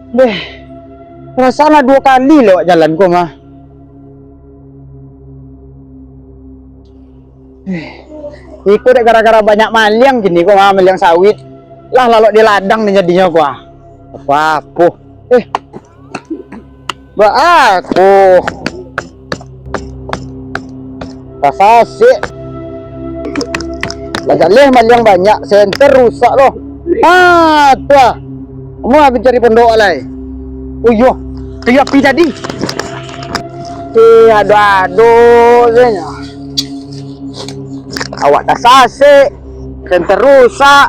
Beh, perasaan 2 kali lewat jalan ko mah. Ikut gara-gara banyak maliang gini kok mah, maliang sawit. Lah lalu di ladang nih jadinya gua. Apa-apa. Ba aku. Rasa sih. Lagaleh maliang banyak, senter rusak loh. Tuh. Kamu habis cari pondok alai. Oh yo, kayak api tadi. Aduh, zenya. Awak dah sase, senter rusak.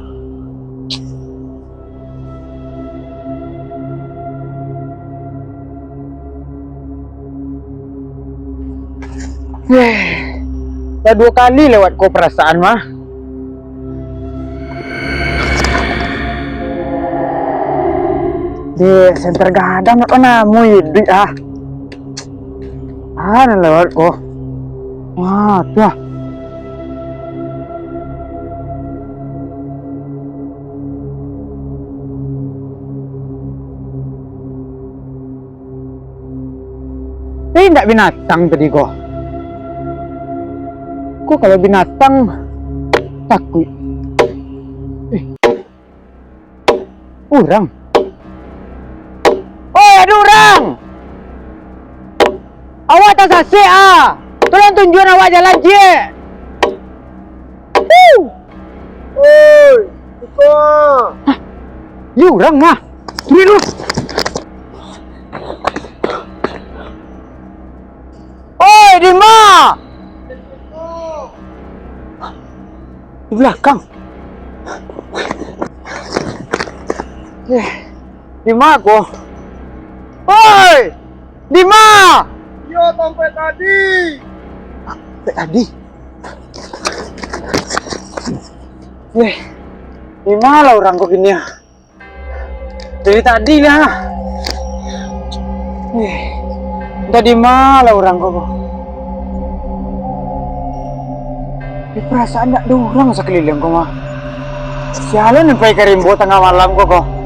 Dah 2 kali lewat ko perasaan mah. Di center gadang apa namu di lewat ko. Wah, tuh. Tidak binatang tadi ko. Kok kalau binatang takut. Orang. Oh, ada orang. Awak tak sase Tolong tunjukin awak jalan je. Oi, Iko. Ni orang mah. Ni lu. Oi, di mana? Di belakang. Di mana kok? Oi! Di mana? Yo, sampai tadi. Sampai tadi. Di mana orang kok gini ya? Dari tadi lah. Entah di mana orang kok. Di perasaan tak ada orang sekeliling kok mah. Sialan sampai ke Rimbo tengah malam kok.